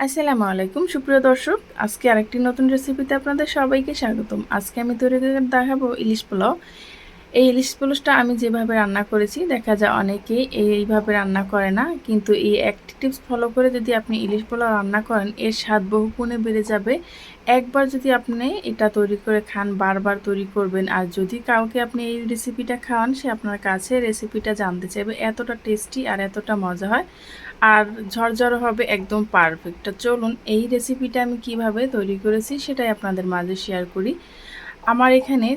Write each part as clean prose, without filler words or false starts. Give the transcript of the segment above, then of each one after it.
আসসালামু আলাইকুম সুপ্রিয় দর্শক, আজকে আরেকটি নতুন রেসিপিতে আপনাদের সবাইকে স্বাগতম। আজকে আমি তৈরি করে দেখাবো ইলিশ পোলাও। এই ইলিশ পোলাওটা আমি যেভাবে রান্না করেছি, দেখা যায় অনেকেই এইভাবে রান্না করে না, কিন্তু এই একটি টিপস ফলো করে যদি আপনি ইলিশ পোলাও রান্না করেন, এর স্বাদ বহুগুণে বেড়ে যাবে। একবার যদি আপনি এটা তৈরি করে খান, বারবার তৈরি করবেন। আর যদি কাউকে আপনি এই রেসিপিটা খাওয়ান, সে আপনার কাছে রেসিপিটা জানতে চাইবে। এতটা টেস্টি আর এতটা মজা হয়, আর ঝরঝর হবে, একদম পারফেক্ট। চলুন এই রেসিপিটা আমি কিভাবে তৈরি করেছি সেটাই আপনাদের মাঝে শেয়ার করি। আমার এখানে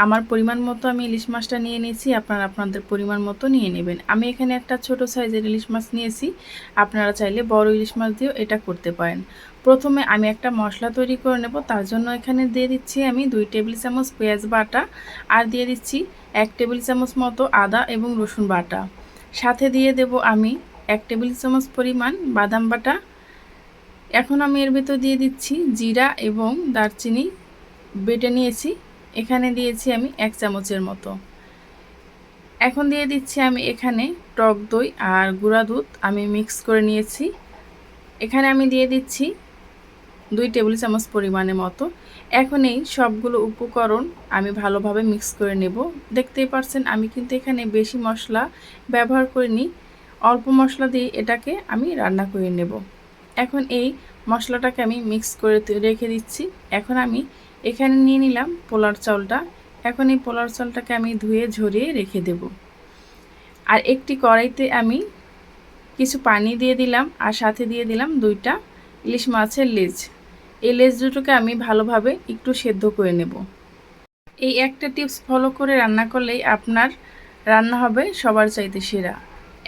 আমার পরিমাণ মতো আমি ইলিশ মাছটা নিয়ে নিয়েছি, আপনারা আপনাদের পরিমাণ মতো নিয়ে নেবেন। আমি এখানে একটা ছোট সাইজের ইলিশ মাছ নিয়েছি, আপনারা চাইলে বড় ইলিশ মাছ দিয়েও এটা করতে পারেন। প্রথমে আমি একটা মশলা তৈরি করে নেব, তার জন্য এখানে দিয়ে দিচ্ছি আমি 2 টেবিল চামচ পেঁয়াজ বাটা, আর দিয়ে দিচ্ছি 1 টেবিল চামচ মতো আদা এবং রসুন বাটা। সাথে দিয়ে দেব আমি 1 টেবিল চামচ পরিমাণ বাদাম বাটা। এখন আমি এর ভিতর দিয়ে দিচ্ছি জিরা এবং দারচিনি বেটে নিয়েছি, এখানে দিয়েছি আমি 1 চামচের মতো। এখন দিয়ে দিচ্ছি আমি এখানে টক দই আর গুঁড়া দুধ আমি মিক্স করে নিয়েছি, এখানে আমি দিয়ে দিচ্ছি 2 টেবিল চামচ পরিমাণের মতো। এখন এই সবগুলো উপকরণ আমি ভালোভাবে মিক্স করে নেব। দেখতেই পাচ্ছেন আমি কিন্তু এখানে বেশি মশলা ব্যবহার করিনি, অল্প মশলা দিয়ে এটাকে আমি রান্না করে নেব। এখন এই মশলাটাকে আমি মিক্স করে রেখে দিচ্ছি। এখন আমি এখানে নিয়ে নিলাম পোলার চাউলটা। এখন এই পোলার চাউলটাকে আমি ধুয়ে ঝরিয়ে রেখে দেব। আর একটি কড়াইতে আমি কিছু পানি দিয়ে দিলাম, আর সাথে দিয়ে দিলাম 2টা ইলিশ মাছের লেজ। এই লেজ দুটোকে আমি ভালোভাবে একটু সেদ্ধ করে নেব। এই একটা টিপস ফলো করে রান্না করলেই আপনার রান্না হবে সবার চাইতে সেরা।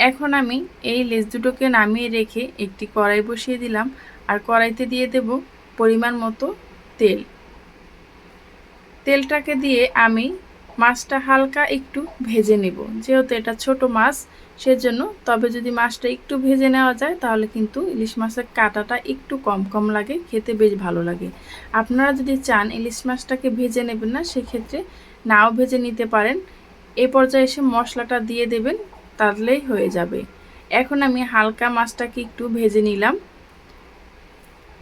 এখন আমি এই লেজ দুটোকে নামিয়ে রেখে একটি কড়াই বসিয়ে দিলাম, আর কড়াইতে দিয়ে দেব পরিমাণ মতো তেল। তেলটাকে দিয়ে আমি মাছটা হালকা একটু ভেজে নেব, যেহেতু এটা ছোট মাছ সেজন্য। তবে যদি মাছটা একটু ভেজে নেওয়া যায় তাহলে কিন্তু ইলিশ মাছের কাঁটাটা একটু কম কম লাগে, খেতে বেশ ভালো লাগে। আপনারা যদি চান ইলিশ মাছটাকে ভেজে নেবেন না, সেক্ষেত্রে নাও ভেজে নিতে পারেন। এই পর্যায়ে এসে মশলাটা দিয়ে দেবেন, তাহলেই হয়ে যাবে। এখন আমি হালকা মাছটাকে একটু ভেজে নিলাম,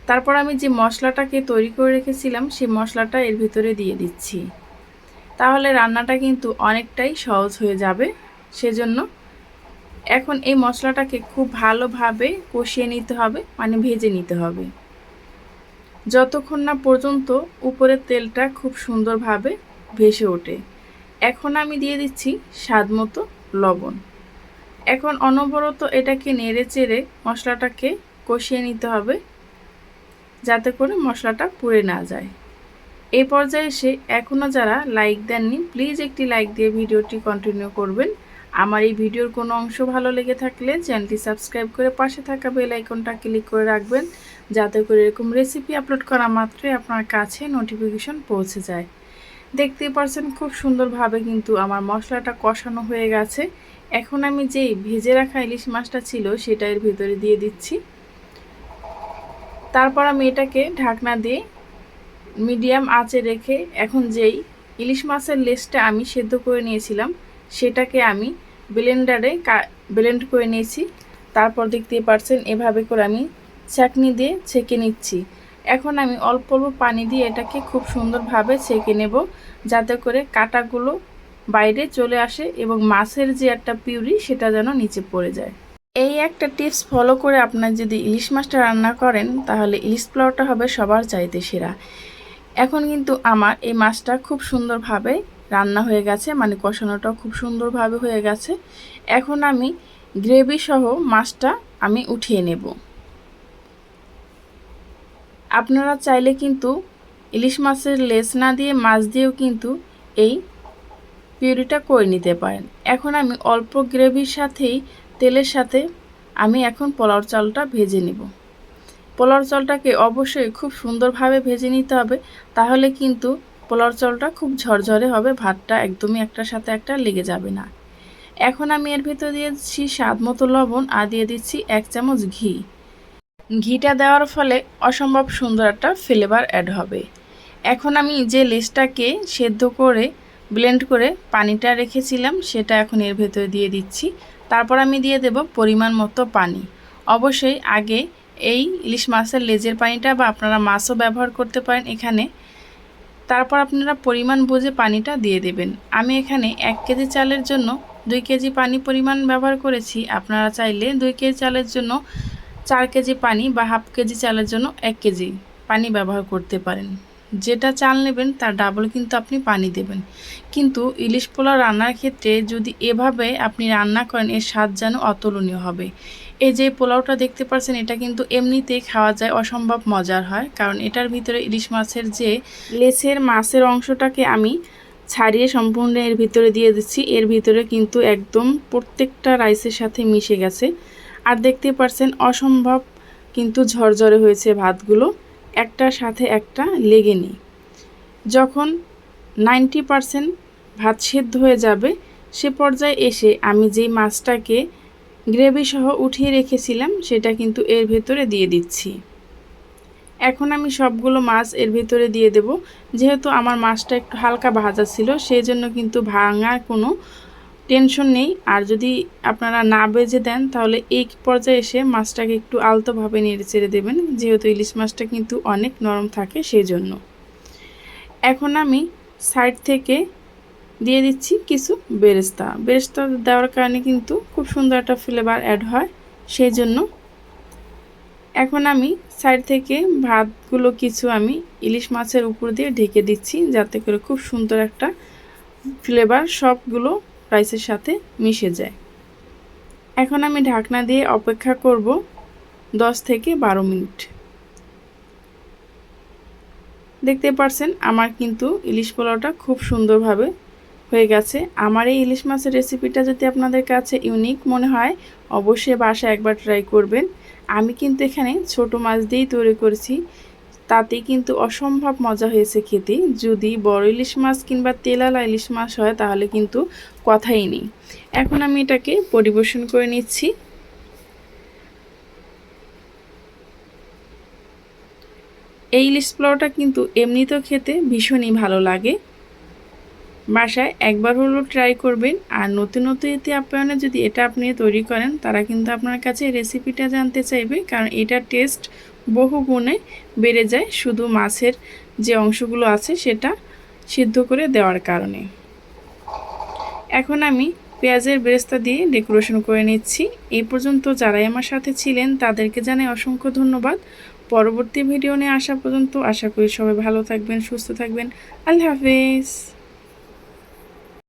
তারপর আমি যে মশলাটাকে তৈরি করে রেখেছিলাম সেই মশলাটা এর ভিতরে দিয়ে দিচ্ছি। তাহলে রান্নাটা কিন্তু অনেকটাই সহজ হয়ে যাবে। সেজন্য এখন এই মশলাটাকে খুব ভালোভাবে কষিয়ে নিতে হবে, মানে ভেজে নিতে হবে, যতক্ষণ না পর্যন্ত উপরের তেলটা খুব সুন্দরভাবে ভেসে ওঠে। এখন আমি দিয়ে দিচ্ছি স্বাদ মতো লবণ। এখন অনবরত এটাকে নেড়ে চেড়ে মশলাটাকে কষিয়ে নিতে হবে, যাতে করে মশলাটা পুড়ে না যায়। এই পর্যায়ে এসে এখনও যারা লাইক দেননি, প্লিজ একটি লাইক দিয়ে ভিডিওটি কন্টিনিউ করবেন। আমার এই ভিডিওর কোনো অংশ ভালো লেগে থাকলে চ্যানেলটি সাবস্ক্রাইব করে পাশে থাকা বেল আইকনটা ক্লিক করে রাখবেন, যাতে করে এরকম রেসিপি আপলোড করা মাত্রই আপনার কাছে নোটিফিকেশন পৌঁছে যায়। দেখতেই পাচ্ছেন খুব সুন্দরভাবে কিন্তু আমার মশলাটা কষানো হয়ে গেছে। এখন আমি যেই ভেজে রাখা ইলিশ মাছটা ছিল সেটা এর ভিতরে দিয়ে দিচ্ছি। তারপর আমি এটাকে ঢাকনা দিয়ে মিডিয়াম আঁচে রেখে এখন যেই ইলিশ মাছের লেজটা আমি সেদ্ধ করে নিয়েছিলাম সেটাকে আমি ব্লেন্ডারে ব্লেন্ড করে নিয়েছি। তারপর দেখতেই পাচ্ছেন এভাবে করে আমি ছাঁকনি দিয়ে ছেঁকে নিচ্ছি। এখন আমি অল্প অল্প পানি দিয়ে এটাকে খুব সুন্দরভাবে ছেঁকে নেব, যাতে করে কাঁটাগুলো বাইরে চলে আসে এবং মাছের যে একটা পিউরি সেটা যেন নিচে পড়ে যায়। এই একটা টিপস ফলো করে আপনার যদি ইলিশ মাছটা রান্না করেন, তাহলে ইলিশ পোলাওটা হবে সবার চাইতে সেরা। এখন কিন্তু আমার এই মাছটা খুব সুন্দরভাবে রান্না হয়ে গেছে, মানে কষানোটাও খুব সুন্দরভাবে হয়ে গেছে। এখন আমি গ্রেভি সহ মাছটা আমি উঠিয়ে নেব। আপনারা চাইলে কিন্তু ইলিশ মাছের লেজ না দিয়ে মাছ দিয়েও কিন্তু এই পিউরিটা করে নিতে পারেন। এখন আমি অল্প গ্রেভির সাথেই তেলের সাথে আমি এখন পোলাও চালটা ভেজে নেব। পোলাও চালটাকে অবশ্যই খুব সুন্দরভাবে ভেজে নিতে হবে, তাহলে কিন্তু পোলাও চালটা খুব ঝরঝরে হবে, ভাতটা একদমই একটার সাথে একটা লেগে যাবে না। এখন আমি এর ভিতর দিয়ে দিচ্ছি স্বাদ মতো লবণ, আর দিয়ে দিচ্ছি 1 চামচ ঘি। ঘিটা দেওয়ার ফলে অসম্ভব সুন্দর একটা ফ্লেভার অ্যাড হবে। এখন আমি যে লেজটাকে সেদ্ধ করে ব্লেন্ড করে পানিটা রেখেছিলাম সেটা এখন এর ভেতরে দিয়ে দিচ্ছি। তারপর আমি দিয়ে দেব পরিমাণ মতো পানি। অবশ্যই আগে এই ইলিশ মাছের লেজের পানিটা, বা আপনারা মাছও ব্যবহার করতে পারেন এখানে। তারপর আপনারা পরিমাণ বুঝে পানিটা দিয়ে দেবেন। আমি এখানে 1 কেজি চালের জন্য 2 কেজি পানি পরিমাণ ব্যবহার করেছি। আপনারা চাইলে 2 কেজি চালের জন্য 4 কেজি পানি, বা হাফ কেজি চালের জন্য 1 কেজি পানি ব্যবহার করতে পারেন। যেটা চাল নেবেন তার ডাবল কিন্তু আপনি পানি দেবেন। কিন্তু ইলিশ পোলাও রান্নার ক্ষেত্রে যদি এভাবে আপনি রান্না করেন, এর স্বাদ যেন অতুলনীয় হবে। এই যে পোলাওটা দেখতে পাচ্ছেন, এটা কিন্তু এমনিতেই খাওয়া যায়, অসম্ভব মজার হয়। কারণ এটার ভিতরে ইলিশ মাছের যে লেজের মাছের অংশটাকে আমি ছাড়িয়ে সম্পূর্ণ এর ভিতরে দিয়ে দিচ্ছি। এর ভিতরে কিন্তু একদম প্রত্যেকটা রাইসের সাথে মিশে গেছে। আর দেখতে পাচ্ছেন অসম্ভব কিন্তু ঝরঝরে হয়েছে ভাতগুলো, একটার সাথে একটা লেগে নেই। যখন 90% ভাত সেদ্ধ হয়ে যাবে, সে পর্যায়ে এসে আমি যেই মাছটাকে গ্রেভি সহ উঠিয়ে রেখেছিলাম সেটা কিন্তু এর ভেতরে দিয়ে দিচ্ছি। এখন আমি সবগুলো মাছ এর ভেতরে দিয়ে দেব। যেহেতু আমার মাছটা একটু হালকা ভাজা ছিল, সেই জন্য কিন্তু ভাঙার কোনো টেনশন নেই। আর যদি আপনারা না ভেজে দেন, তাহলে এই পর্যায়ে এসে মাছটাকে একটু আলতোভাবে নেড়ে চেড়ে দেবেন, যেহেতু ইলিশ মাছটা কিন্তু অনেক নরম থাকে সেই জন্য। এখন আমি সাইড থেকে দিয়ে দিচ্ছি কিছু বেরেস্তা। বেরেস্তা দেওয়ার কারণে কিন্তু খুব সুন্দর একটা ফ্লেভার অ্যাড হয়, সেই জন্য। এখন আমি সাইড থেকে ভাতগুলো কিছু আমি ইলিশ মাছের উপর দিয়ে ঢেকে দিচ্ছি, যাতে করে খুব সুন্দর একটা ফ্লেভার সবগুলো রাইসের সাথে মিশে যায়। এখন আমি ঢাকনা দিয়ে অপেক্ষা করব 10 থেকে 12 মিনিট। দেখতে পাচ্ছেন আমার কিন্তু ইলিশ পোলাওটা খুব সুন্দরভাবে হয়ে গেছে। আমার এই ইলিশ মাছের রেসিপিটা যদি আপনাদের কাছে ইউনিক মনে হয়, অবশ্যই বাসায় একবার ট্রাই করবেন। আমি কিন্তু এখানে ছোট মাছ দিয়েই তৈরি করেছি, তাতে কিন্তু অসম্ভব মজা হয়েছে খেতে। যদি বড় ইলিশ মাছ কিংবা তেলালা ইলিশ মাছ হয়, তাহলে কিন্তু কথাই নেই। এখন আমি এটাকে পরিবেশন করে নিচ্ছি। এই ইলিশ পোলাওটা কিন্তু এমনিতেও খেতে ভীষণই ভালো লাগে। বাসায় একবার হলেও ট্রাই করবেন। আর নতুন নতুন আপ্যায়নে যদি এটা আপনি তৈরি করেন, তারা কিন্তু আপনার কাছে রেসিপিটা জানতে চাইবে, কারণ এটার টেস্ট বহু গুণে বেড়ে যায় শুধু মাছের যে অংশগুলো আছে সেটা সিদ্ধ করে দেওয়ার কারণে। এখন আমি পেঁয়াজের বেরেস্তা দিয়ে ডেকোরেশন করে নিচ্ছি। এই পর্যন্ত যারাই আমার সাথে ছিলেন তাদেরকে জানাই অসংখ্য ধন্যবাদ। পরবর্তী ভিডিও নিয়ে আসা পর্যন্ত আশা করি সবাই ভালো থাকবেন, সুস্থ থাকবেন। আল্লাহ হাফেজ।